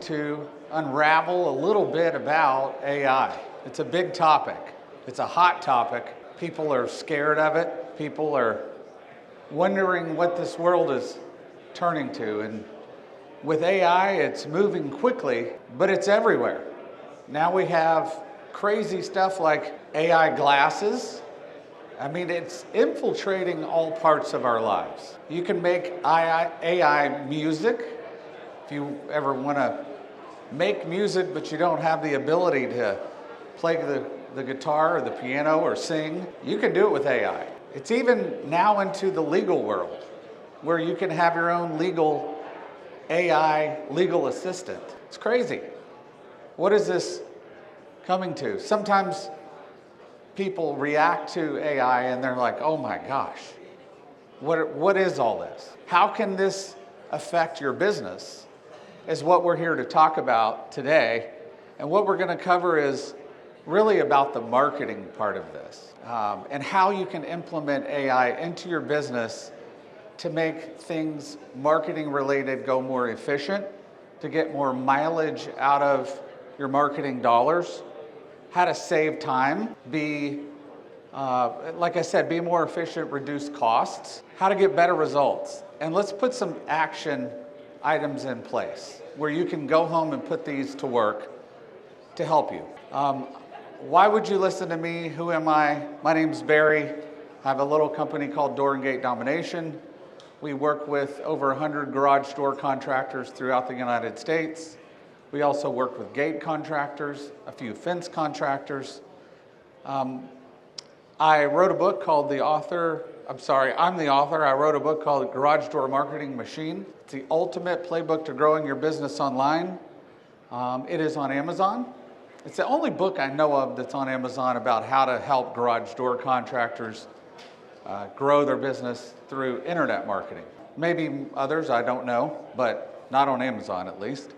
to unravel a little bit about AI. It's a big topic. It's a hot topic. People are scared of it. People are wondering what this world is turning to. And with AI, it's moving quickly, but it's everywhere. Now we have crazy stuff like AI glasses. I mean, it's infiltrating all parts of our lives. You can make AI music. If you ever want to make music, but you don't have the ability to play the guitar or the piano or sing, you can do it with AI. It's even now into the legal world, where you can have your own AI legal assistant. It's crazy. What is this coming to? Sometimes people react to AI and they're like, oh my gosh, what is all this? How can this affect your business? Is what we're here to talk about today. And what we're going to cover is really about the marketing part of this, and how you can implement AI into your business to make things marketing related go more efficient, to get more mileage out of your marketing dollars, how to save time, like I said, be more efficient, reduce costs, how to get better results. And let's put some action items in place where you can go home and put these to work to help you. Why would you listen to me? Who am I? My name's Barry. I have a little company called Door and Gate Domination. We work with over 100 garage door contractors throughout the United States. We also work with gate contractors, a few fence contractors. I wrote a book called I'm the author. I wrote a book called Garage Door Marketing Machine. It's the ultimate playbook to growing your business online. It is on Amazon. It's the only book I know of that's on Amazon about how to help garage door contractors grow their business through internet marketing. Maybe others, I don't know, but not on Amazon at least.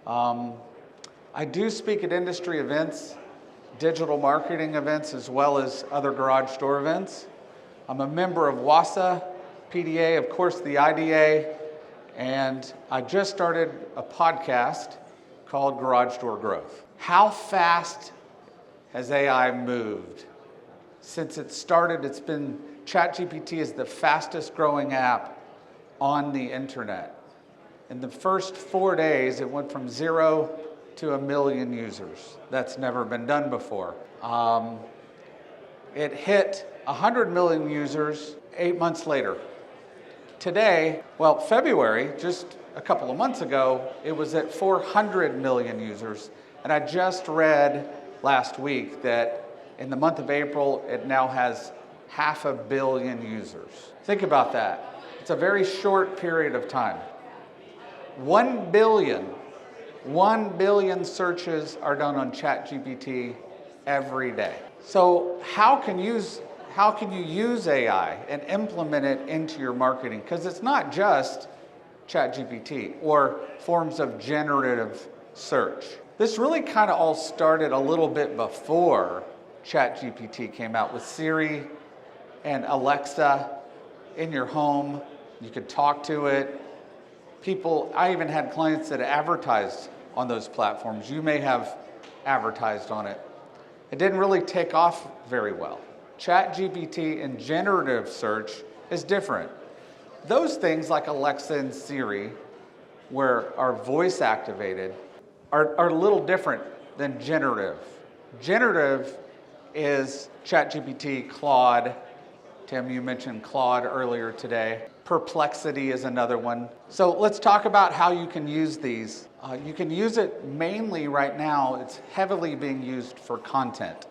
I do speak at industry events, digital marketing events, as well as other garage door events. I'm a member of WASA, PDA, of course the IDA, and I just started a podcast called Garage Door Growth. How fast has AI moved? Since it started, ChatGPT is the fastest growing app on the internet. In the first 4 days, it went from 0 to 1 million users. That's never been done before. It hit 100 million users 8 months later. Today, February, just a couple of months ago, it was at 400 million users. And I just read last week that in the month of April, it now has 500 million users. Think about that. It's a very short period of time. 1 billion searches are done on ChatGPT every day. So how can you use AI and implement it into your marketing? Because it's not just ChatGPT or forms of generative search. This really kind of all started a little bit before ChatGPT came out with Siri and Alexa in your home. You could talk to it. I even had clients that advertised on those platforms. You may have advertised on it. It didn't really take off very well. ChatGPT and generative search is different. Those things like Alexa and Siri, where are voice activated, are a little different than generative. Generative is ChatGPT, Claude. Tim, you mentioned Claude earlier today. Perplexity is another one. So let's talk about how you can use these. You can use it mainly right now. It's heavily being used for content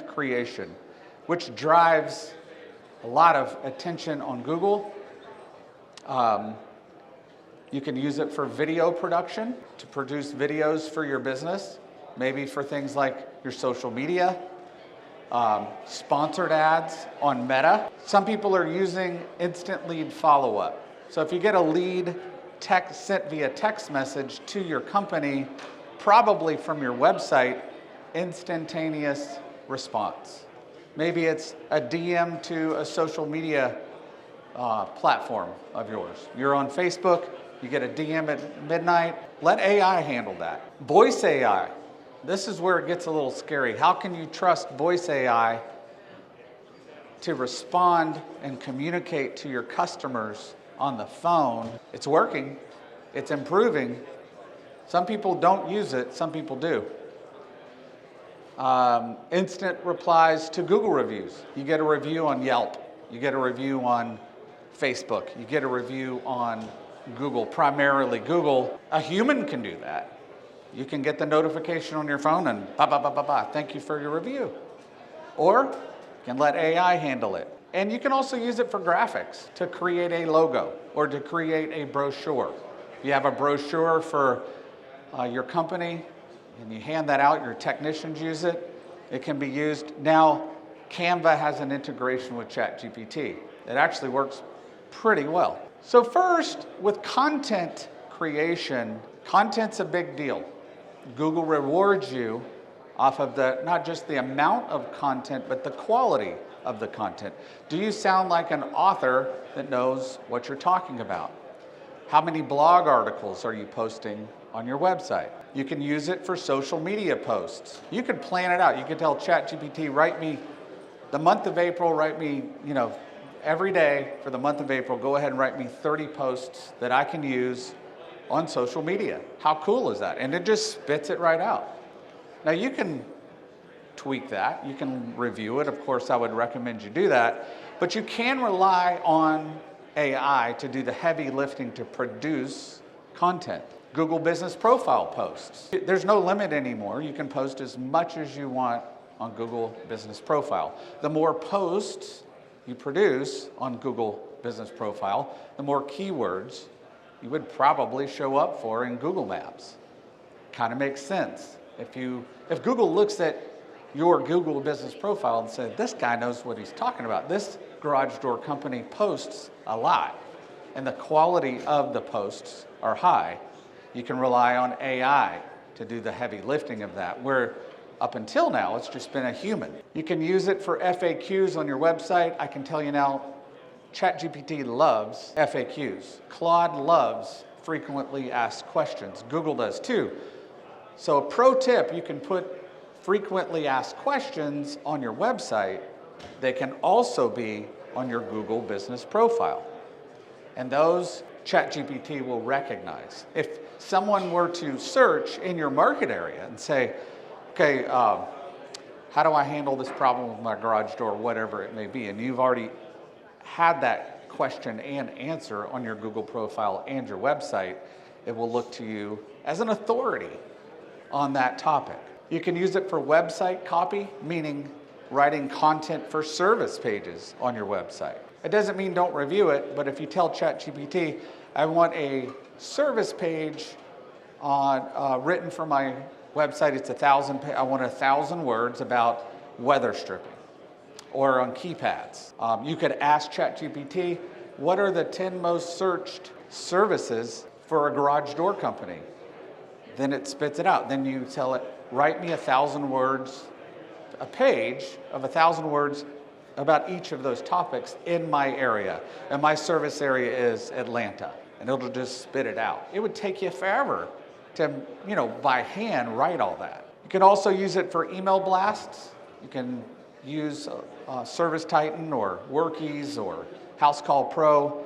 creation, which drives a lot of attention on Google. You can use it for video production, to produce videos for your business, maybe for things like your social media, sponsored ads on Meta. Some people are using instant lead follow-up. So if you get a lead sent via text message to your company, probably from your website, instantaneous response. Maybe it's a DM to a social media platform of yours. You're on Facebook, you get a DM at midnight, let AI handle that. Voice AI, this is where it gets a little scary. How can you trust voice AI to respond and communicate to your customers on the phone? It's working, it's improving. Some people don't use it, some people do. Instant replies to Google reviews. You get a review on Yelp, you get a review on Facebook, you get a review on Google, primarily Google. A human can do that. You can get the notification on your phone and thank you for your review. Or you can let AI handle it. And you can also use it for graphics, to create a logo or to create a brochure. If you have a brochure for your company and you hand that out, your technicians use it, it can be used. Now, Canva has an integration with ChatGPT. It actually works pretty well. So first, with content creation, content's a big deal. Google rewards you off of not just the amount of content, but the quality of the content. Do you sound like an author that knows what you're talking about? How many blog articles are you posting on your website? You can use it for social media posts. You can plan it out. You can tell ChatGPT, write me the month of April, write me, every day for the month of April, go ahead and write me 30 posts that I can use on social media. How cool is that? And it just spits it right out. Now you can tweak that, you can review it. Of course, I would recommend you do that, but you can rely on AI to do the heavy lifting to produce content. Google Business Profile posts. There's no limit anymore. You can post as much as you want on Google Business Profile. The more posts you produce on Google Business Profile, the more keywords you would probably show up for in Google Maps. Kind of makes sense. If Google looks at your Google Business Profile and says, this guy knows what he's talking about. This garage door company posts a lot, and the quality of the posts are high. You can rely on AI to do the heavy lifting of that, where up until now, it's just been a human. You can use it for FAQs on your website. I can tell you now, ChatGPT loves FAQs. Claude loves frequently asked questions. Google does too. So a pro tip, you can put frequently asked questions on your website. They can also be on your Google Business Profile. And those ChatGPT will recognize. If someone were to search in your market area and say, okay, how do I handle this problem with my garage door, whatever it may be, and you've already had that question and answer on your Google profile and your website, it will look to you as an authority on that topic. You can use it for website copy, meaning writing content for service pages on your website. It doesn't mean don't review it, but if you tell ChatGPT, I want a service page on written for my website, it's I want 1,000 words about weather stripping, or on keypads. You could ask ChatGPT, what are the 10 most searched services for a garage door company? Then it spits it out. Then you tell it, write me 1,000 words, a page of 1,000 words about each of those topics in my area. And my service area is Atlanta. And it'll just spit it out. It would take you forever to, by hand write all that. You can also use it for email blasts. You can use Service Titan or Workies or House Call Pro.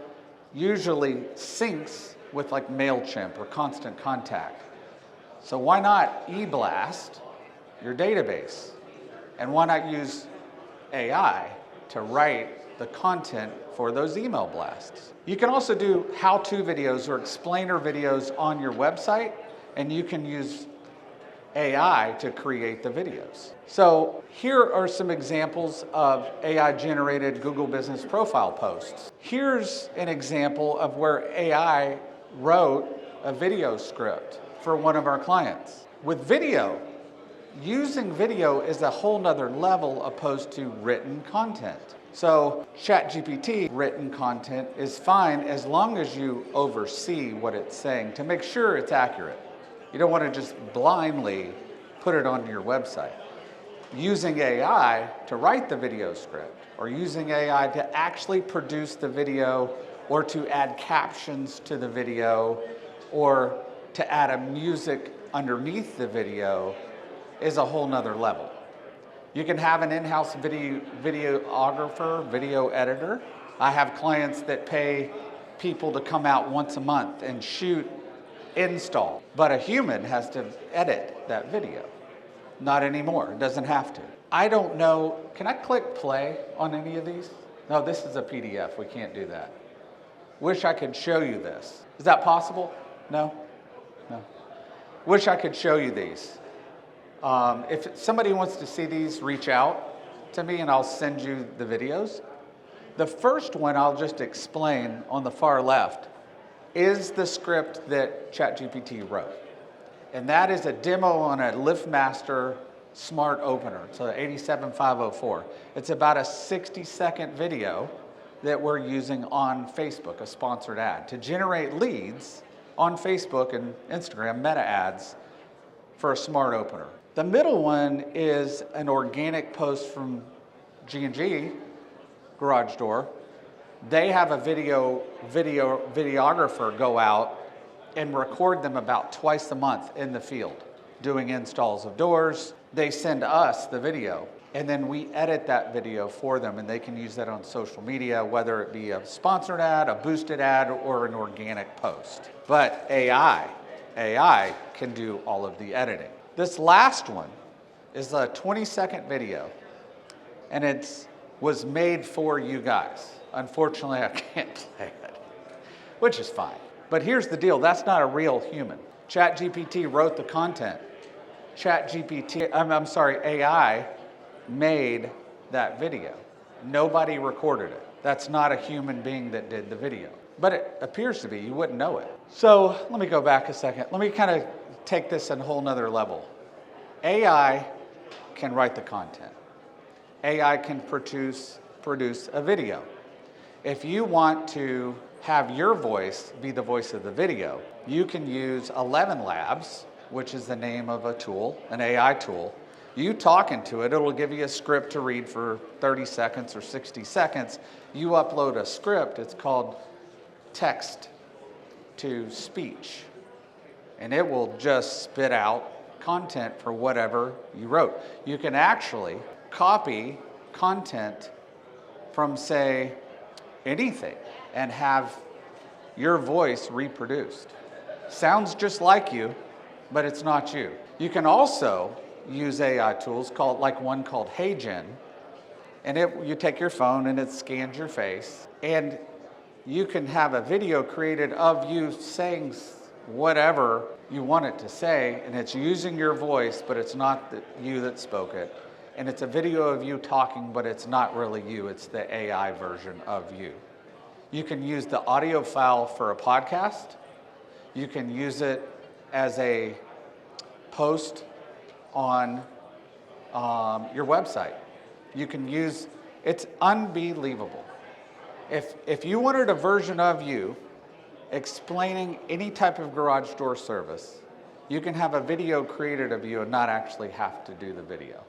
Usually syncs with like MailChimp or Constant Contact. So why not e-blast your database? And why not use AI to write the content for those email blasts? You can also do how-to videos or explainer videos on your website, and you can use AI to create the videos. So here are some examples of AI-generated Google Business Profile posts. Here's an example of where AI wrote a video script for one of our clients. With video, using video is a whole nother level opposed to written content. So ChatGPT written content is fine as long as you oversee what it's saying to make sure it's accurate. You don't want to just blindly put it on your website. Using AI to write the video script or using AI to actually produce the video or to add captions to the video, or to add a music underneath the video is a whole nother level. You can have an in-house videographer, video editor. I have clients that pay people to come out once a month and shoot install, but a human has to edit that video. Not anymore, it doesn't have to. I don't know, can I click play on any of these? No, this is a PDF, we can't do that. Wish I could show you this. Is that possible? No? No. Wish I could show you these. If somebody wants to see these, reach out to me and I'll send you the videos. The first one I'll just explain on the far left is the script that ChatGPT wrote. And that is a demo on a LiftMaster smart opener. It's an 87504. It's about a 60-second video that we're using on Facebook, a sponsored ad, to generate leads on Facebook and Instagram meta ads for a smart opener. The middle one is an organic post from G&G Garage Door. They have a videographer go out and record them about twice a month in the field doing installs of doors. They send us the video and then we edit that video for them and they can use that on social media, whether it be a sponsored ad, a boosted ad, or an organic post. But AI can do all of the editing. This last one is a 20-second video and it was made for you guys. Unfortunately, I can't play it, which is fine. But here's the deal, that's not a real human. ChatGPT wrote the content. AI made that video. Nobody recorded it. That's not a human being that did the video. But it appears to be, you wouldn't know it. So let me go back a second. Let me kind of take this a whole nother level. AI can write the content. AI can produce a video. If you want to have your voice be the voice of the video, you can use 11 Labs, which is the name of a tool, an AI tool. You talk into it, it'll give you a script to read for 30 seconds or 60 seconds. You upload a script, it's called text to speech, and it will just spit out content for whatever you wrote. You can actually copy content from, say, anything and have your voice reproduced. Sounds just like you, but it's not you. You can also use AI tools like one called HeyGen, and you take your phone and it scans your face, and you can have a video created of you saying whatever you want it to say, and it's using your voice, but it's not you that spoke it. And it's a video of you talking, but it's not really you, it's the AI version of you. You can use the audio file for a podcast. You can use it as a post on your website. You can use, it's unbelievable. If you wanted a version of you explaining any type of garage door service, you can have a video created of you and not actually have to do the video.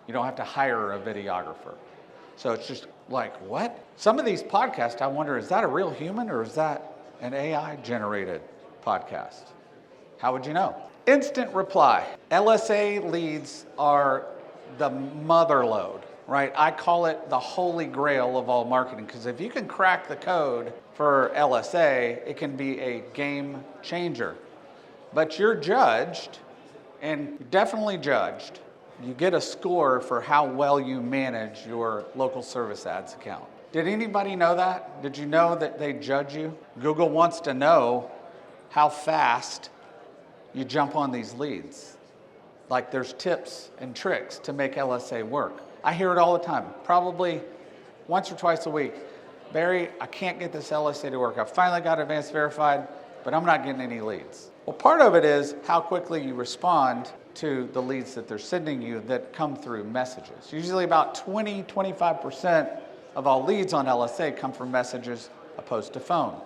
You don't have to hire a videographer. So it's just like, what? Some of these podcasts, I wonder, is that a real human or is that an AI-generated podcast? How would you know? Instant reply. LSA leads are the mother lode, right? I call it the holy grail of all marketing, because if you can crack the code for LSA, it can be a game changer. But you're judged, and definitely judged. You get a score for how well you manage your local service ads account. Did anybody know that? Did you know that they judge you? Google wants to know how fast you jump on these leads. Like there's tips and tricks to make LSA work. I hear it all the time, probably once or twice a week. Barry, I can't get this LSA to work. I finally got advanced verified, but I'm not getting any leads. Well, part of it is how quickly you respond to the leads that they're sending you that come through messages. Usually about 20-25% of all leads on LSA come from messages opposed to phone.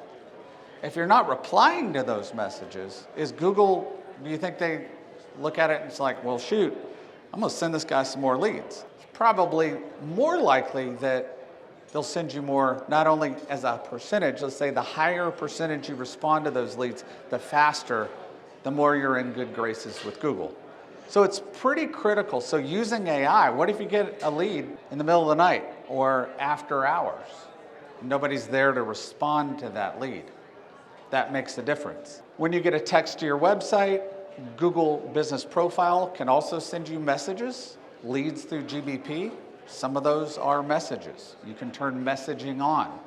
If you're not replying to those messages, is Google, do you think they look at it and it's like, well, shoot, I'm gonna send this guy some more leads? It's probably more likely that they'll send you more, not only as a percentage, let's say the higher percentage you respond to those leads, the faster, the more you're in good graces with Google. So it's pretty critical. So using AI, what if you get a lead in the middle of the night or after hours? Nobody's there to respond to that lead. That makes a difference. When you get a text to your website, Google Business Profile can also send you messages, leads through GBP. Some of those are messages. You can turn messaging on.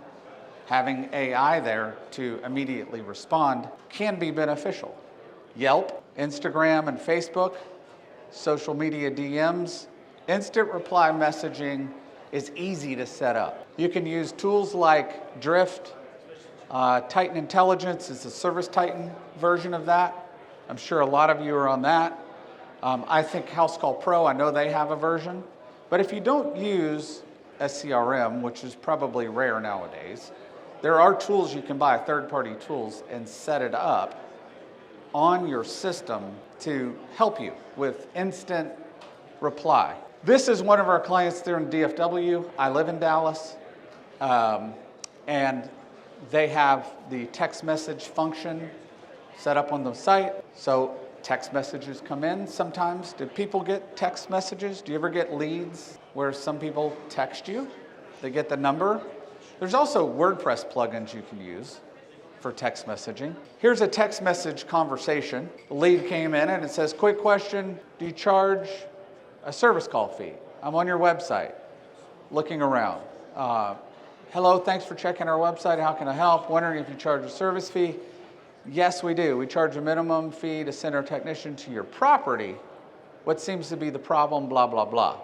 Having AI there to immediately respond can be beneficial. Yelp, Instagram, and Facebook, social media DMs, instant reply messaging is easy to set up. You can use tools like Drift, Titan Intelligence is the Service Titan version of that. I'm sure a lot of you are on that. I think House Call Pro, I know they have a version. But if you don't use a CRM, which is probably rare nowadays, there are tools you can buy, third-party tools, and set it up on your system to help you with instant reply. This is one of our clients there in DFW. I live in Dallas, and they have the text message function set up on the site. So text messages come in sometimes. Do people get text messages? Do you ever get leads where some people text you? They get the number. There's also WordPress plugins you can use for text messaging. Here's a text message conversation. The lead came in and it says, quick question, do you charge a service call fee? I'm on your website, looking around. Hello, thanks for checking our website. How can I help? Wondering if you charge a service fee. Yes, we do. We charge a minimum fee to send our technician to your property. What seems to be the problem? Blah, blah, blah.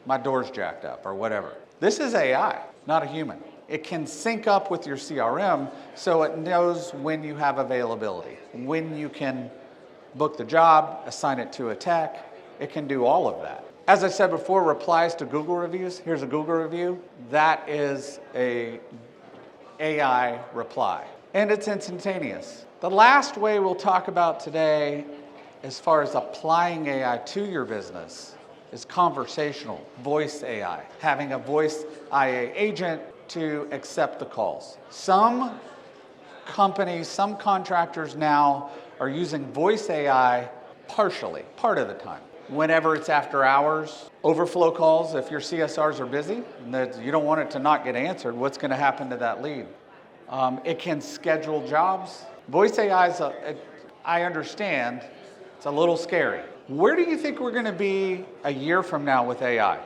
My door's jacked up or whatever. This is AI, not a human. It can sync up with your CRM so it knows when you have availability, when you can book the job, assign it to a tech. It can do all of that. As I said before, replies to Google reviews. Here's a Google review. That is a AI reply. And it's instantaneous. The last way we'll talk about today, as far as applying AI to your business, is conversational, voice AI. Having a voice IA agent to accept the calls. Some companies, some contractors now are using voice AI partially, part of the time. Whenever it's after hours, overflow calls, if your CSRs are busy, and you don't want it to not get answered, what's going to happen to that lead? It can schedule jobs. Voice AI is, I understand, it's a little scary. Where do you think we're going to be a year from now with AI?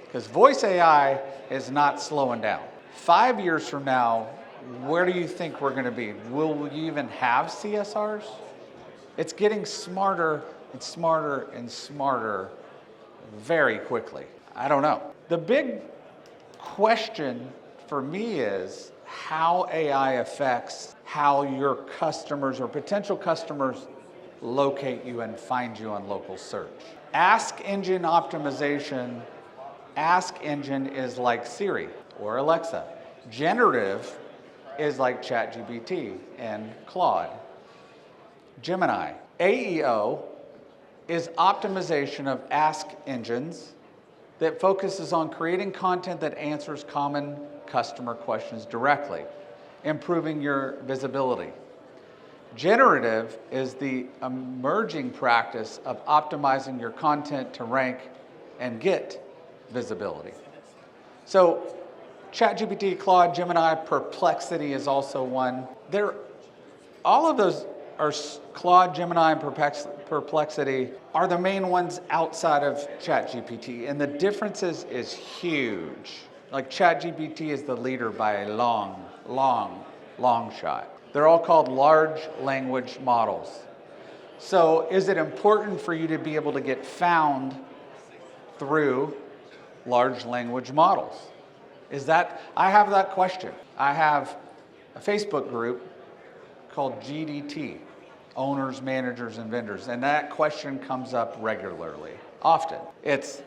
Because voice AI is not slowing down. 5 years from now, where do you think we're going to be? Will we even have CSRs? It's getting smarter and smarter and smarter very quickly. I don't know. The big question for me is how AI affects how your customers or potential customers locate you and find you on local search. Ask engine optimization. Ask engine is like Siri or Alexa. Generative is like ChatGPT and Claude. Gemini. AEO is optimization of ask engines that focuses on creating content that answers common customer questions directly, improving your visibility. Generative is the emerging practice of optimizing your content to rank and get visibility. So ChatGPT, Claude, Gemini, Perplexity is also one. All of those are Claude, Gemini, and Perplexity are the main ones outside of ChatGPT, and the differences is huge. Like ChatGPT is the leader by a long, long, long shot. They're all called large language models. So is it important for you to be able to get found through large language models? I have that question. I have a Facebook group called GDT, Owners, Managers, and Vendors, and that question comes up regularly, often. It's,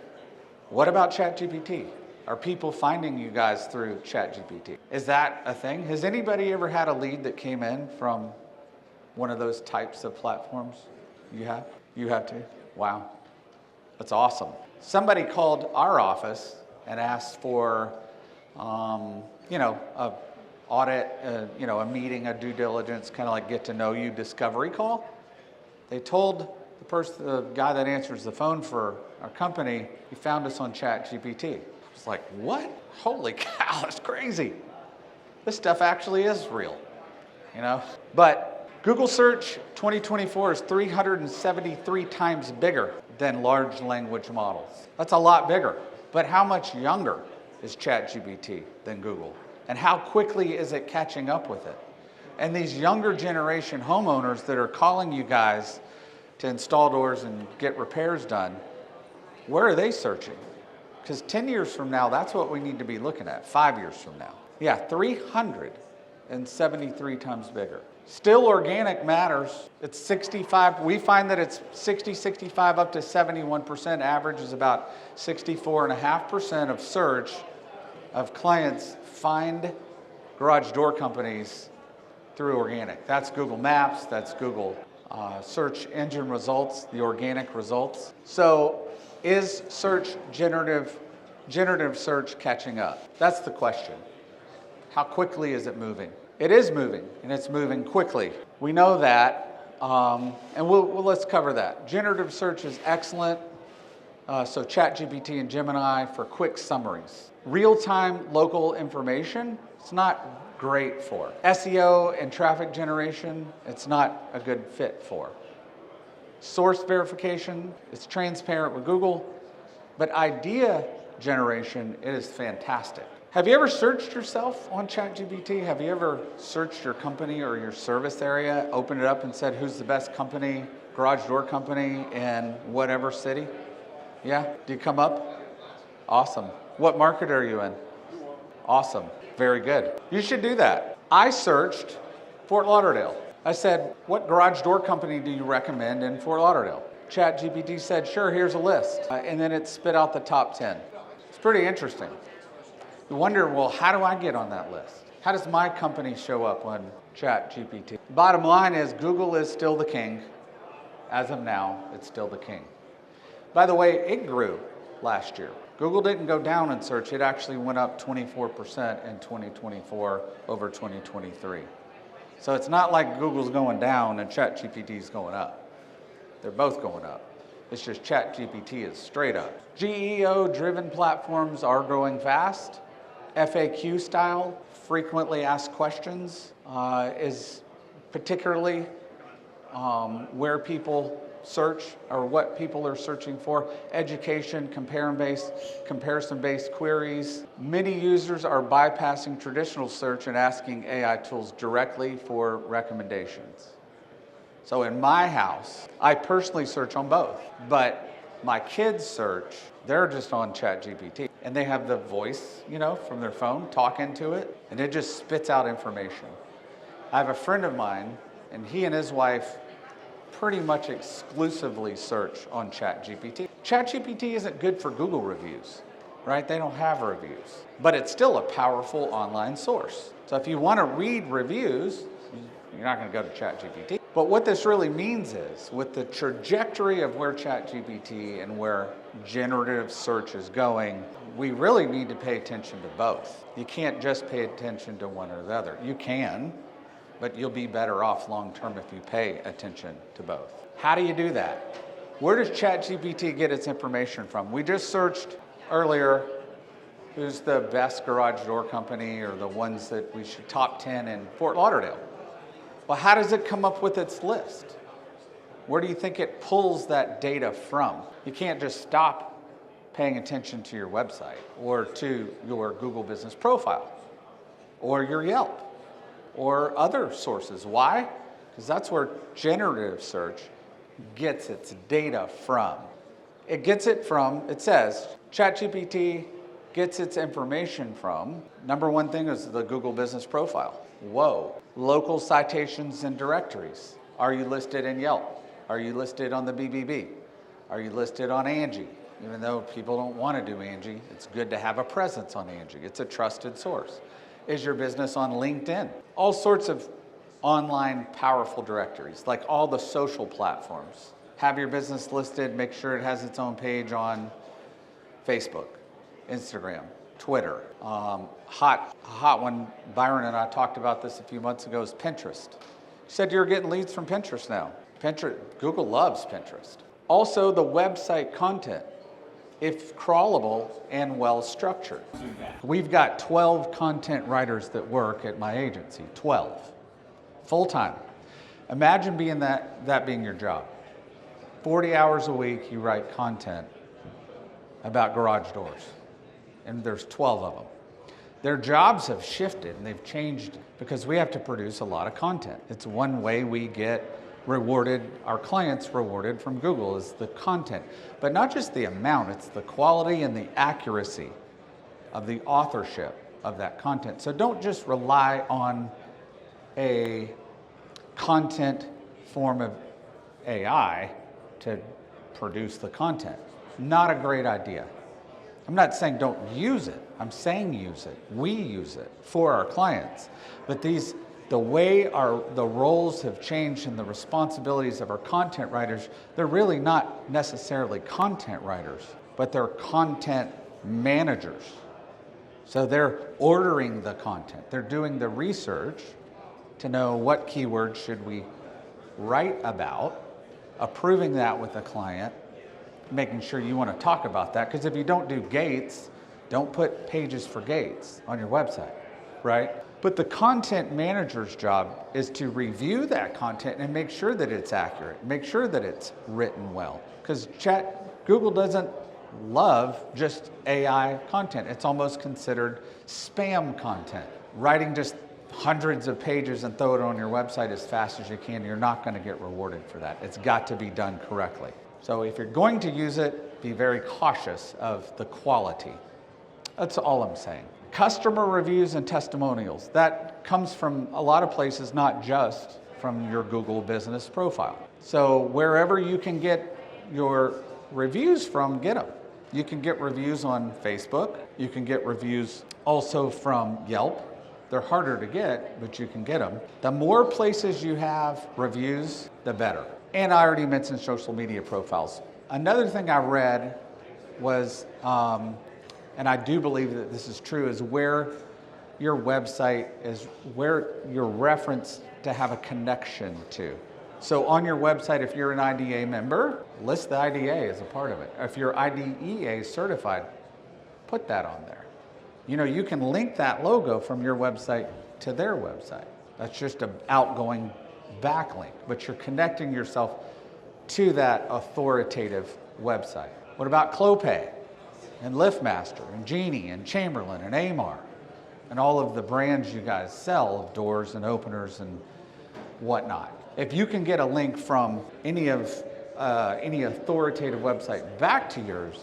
what about ChatGPT? Are people finding you guys through ChatGPT? Is that a thing? Has anybody ever had a lead that came in from one of those types of platforms? You have? You have too? Wow. That's awesome. Somebody called our office and asked for A audit, a meeting, a due diligence, kind of like get to know you discovery call. They told the guy that answers the phone for our company, he found us on ChatGPT. It's like, what? Holy cow, that's crazy. This stuff actually is real, But Google search 2024 is 373 times bigger than large language models. That's a lot bigger. But how much younger is ChatGPT than Google? And how quickly is it catching up with it? And these younger generation homeowners that are calling you guys to install doors and get repairs done, where are they searching? Because 10 years from now, that's what we need to be looking at, 5 years from now. Yeah, 373 times bigger. Still organic matters. It's 65, we find that it's 60, 65, up to 71%. Average is about 64.5% of search of clients find garage door companies through organic. That's Google Maps, that's Google search engine results, the organic results. So is generative search catching up? That's the question. How quickly is it moving? It is moving, and it's moving quickly. We know that, and let's cover that. Generative search is excellent. So ChatGPT and Gemini for quick summaries. Real-time local information, it's not great for. SEO and traffic generation, it's not a good fit for. Source verification, it's transparent with Google, but idea generation, it is fantastic. Have you ever searched yourself on ChatGPT? Have you ever searched your company or your service area, opened it up and said, who's the best company, garage door company in whatever city? Yeah, do you come up? Awesome. What market are you in? Awesome, very good. You should do that. I searched Fort Lauderdale. I said, what garage door company do you recommend in Fort Lauderdale? ChatGPT said, sure, here's a list. And then it spit out the top 10. It's pretty interesting. You wonder, well, how do I get on that list? How does my company show up on ChatGPT? Bottom line is Google is still the king. As of now, it's still the king. By the way, it grew last year. Google didn't go down in search. It actually went up 24% in 2024 over 2023. So it's not like Google's going down and ChatGPT's going up. They're both going up. It's just ChatGPT is straight up. GEO-driven platforms are growing fast. FAQ style, frequently asked questions, is particularly where people search or what people are searching for. Education, comparison-based queries. Many users are bypassing traditional search and asking AI tools directly for recommendations. So in my house, I personally search on both, but my kids search, they're just on ChatGPT. And they have the voice, from their phone, talk into it, and it just spits out information. I have a friend of mine, and he and his wife pretty much exclusively search on ChatGPT. ChatGPT isn't good for Google reviews, right? They don't have reviews, but it's still a powerful online source. So if you want to read reviews, you're not going to go to ChatGPT. But what this really means is, with the trajectory of where ChatGPT and where generative search is going, we really need to pay attention to both. You can't just pay attention to one or the other. You can, but you'll be better off long term if you pay attention to both. How do you do that? Where does ChatGPT get its information from? We just searched earlier who's the best garage door company or the ones that we should top 10 in Fort Lauderdale. Well, how does it come up with its list? Where do you think it pulls that data from? You can't just stop paying attention to your website or to your Google business profile or your Yelp or other sources. Why? Because that's where generative search gets its data from. It gets it from, it says, ChatGPT gets its information from, number one thing is the Google business profile. Whoa. Local citations and directories. Are you listed in Yelp? Are you listed on the BBB? Are you listed on Angie? Even though people don't want to do Angie, it's good to have a presence on Angie. It's a trusted source. Is your business on LinkedIn? All sorts of online powerful directories, like all the social platforms. Have your business listed, make sure it has its own page on Facebook, Instagram, Twitter. Hot one, Byron and I talked about this a few months ago, is Pinterest. You said you're getting leads from Pinterest now. Google loves Pinterest. Also, the website content, if crawlable and well structured. We've got 12 content writers that work at my agency, 12, full time. Imagine being that being your job. 40 hours a week, you write content about garage doors, and there's 12 of them. Their jobs have shifted and they've changed because we have to produce a lot of content. It's one way we get rewarded, our clients rewarded from Google, is the content. But not just the amount, it's the quality and the accuracy of the authorship of that content. So don't just rely on a content form of AI to produce the content. Not a great idea. I'm not saying don't use it. I'm saying use it. We use it for our clients. But the way the roles have changed and the responsibilities of our content writers, they're really not necessarily content writers, but they're content managers. So they're ordering the content. They're doing the research to know what keywords should we write about, approving that with the client, making sure you want to talk about that. Because if you don't do gates, don't put pages for gates on your website, right? But the content manager's job is to review that content and make sure that it's accurate, make sure that it's written well. Because Google doesn't love just AI content. It's almost considered spam content. Writing just hundreds of pages and throw it on your website as fast as you can, you're not going to get rewarded for that. It's got to be done correctly. So if you're going to use it, be very cautious of the quality. That's all I'm saying. Customer reviews and testimonials. That comes from a lot of places, not just from your Google business profile. So wherever you can get your reviews from, get them. You can get reviews on Facebook. You can get reviews also from Yelp. They're harder to get, but you can get them. The more places you have reviews, the better. And I already mentioned social media profiles. Another thing I read was, and I do believe that this is true, is where your website is, where your reference to have a connection to. So on your website, if you're an IDA member, list the IDA as a part of it. If you're IDEA certified, put that on there. You know, you can link that logo from your website to their website. That's just an outgoing backlink, but you're connecting yourself to that authoritative website. What about Clopay and LiftMaster and Genie and Chamberlain and Amar and all of the brands you guys sell of doors and openers and whatnot? If you can get a link from any authoritative website back to yours,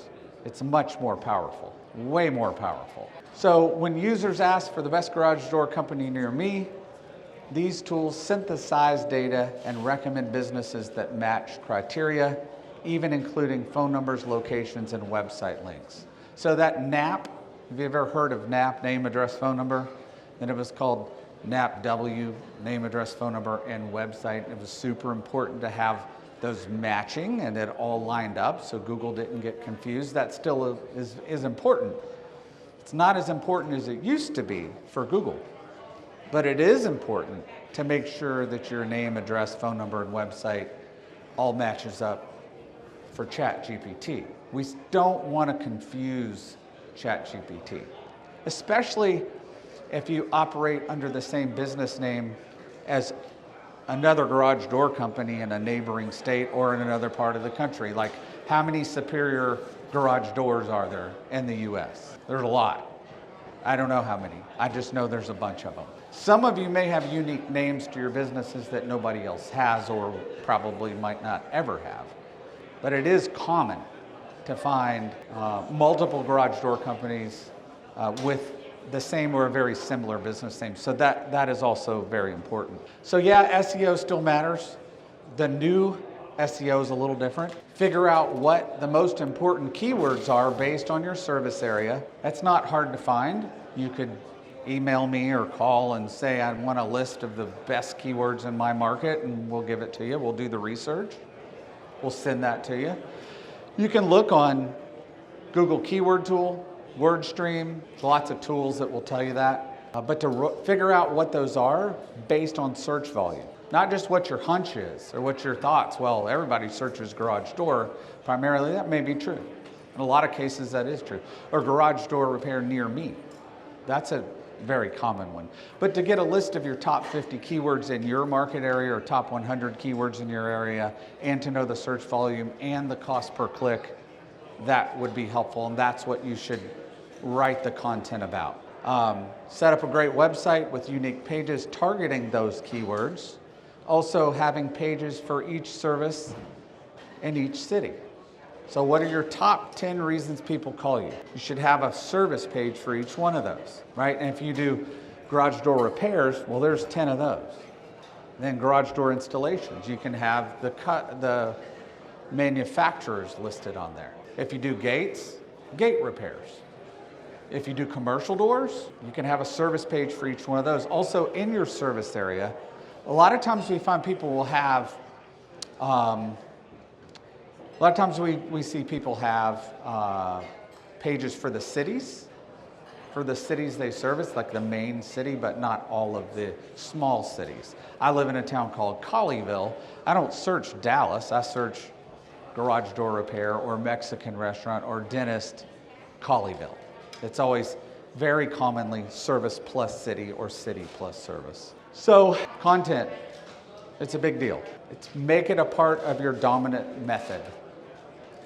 it's much more powerful, way more powerful. So when users ask for the best garage door company near me, these tools synthesize data and recommend businesses that match criteria, even including phone numbers, locations, and website links. So that NAP, have you ever heard of NAP, name, address, phone number? Then it was called NAPW, name, address, phone number, and website. It was super important to have those matching and it all lined up so Google didn't get confused. That still is important. It's not as important as it used to be for Google, but it is important to make sure that your name, address, phone number, and website all matches up for ChatGPT. We don't want to confuse ChatGPT, especially if you operate under the same business name as another garage door company in a neighboring state or in another part of the country. Like, how many Superior garage doors are there in the US? There's a lot. I don't know how many. I just know there's a bunch of them. Some of you may have unique names to your businesses that nobody else has or probably might not ever have. But it is common to find multiple garage door companies with the same or a very similar business name. So that is also very important. So yeah, SEO still matters. The new SEO is a little different. Figure out what the most important keywords are based on your service area. That's not hard to find. You could email me or call and say, I want a list of the best keywords in my market, and we'll give it to you. We'll do the research. We'll send that to you. You can look on Google Keyword Tool. WordStream, lots of tools that will tell you that. But to figure out what those are based on search volume, not just what your hunch is or what your thoughts. Well, everybody searches garage door. Primarily, that may be true. In a lot of cases, that is true. Or garage door repair near me. That's a very common one. But to get a list of your top 50 keywords in your market area or top 100 keywords in your area, and to know the search volume and the cost per click, that would be helpful, and that's what you should write the content about. Set up a great website with unique pages targeting those keywords. Also having pages for each service in each city. So what are your top 10 reasons people call you? You should have a service page for each one of those, right? And if you do garage door repairs, well, there's 10 of those. Then garage door installations, you can have the manufacturers listed on there. If you do gates, gate repairs. If you do commercial doors, you can have a service page for each one of those. Also in your service area, a lot of times we find people will have, a lot of times we see people have pages for the cities they service, like the main city, but not all of the small cities. I live in a town called Colleyville. I don't search Dallas, I search garage door repair or Mexican restaurant or dentist, Colleyville. It's always very commonly service plus city or city plus service. So content, it's a big deal. Make it a part of your dominant method.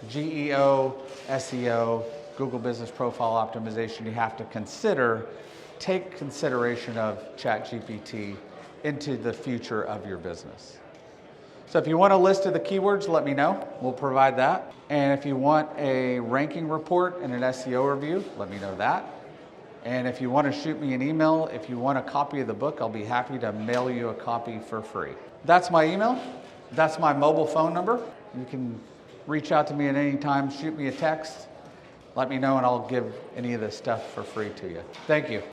GEO, SEO, Google Business Profile Optimization, you have to take consideration of ChatGPT into the future of your business. So if you want a list of the keywords, let me know. We'll provide that. And if you want a ranking report and an SEO review, let me know that. And if you want to shoot me an email, if you want a copy of the book, I'll be happy to mail you a copy for free. That's my email. That's my mobile phone number. You can reach out to me at any time, shoot me a text, let me know, and I'll give any of this stuff for free to you. Thank you.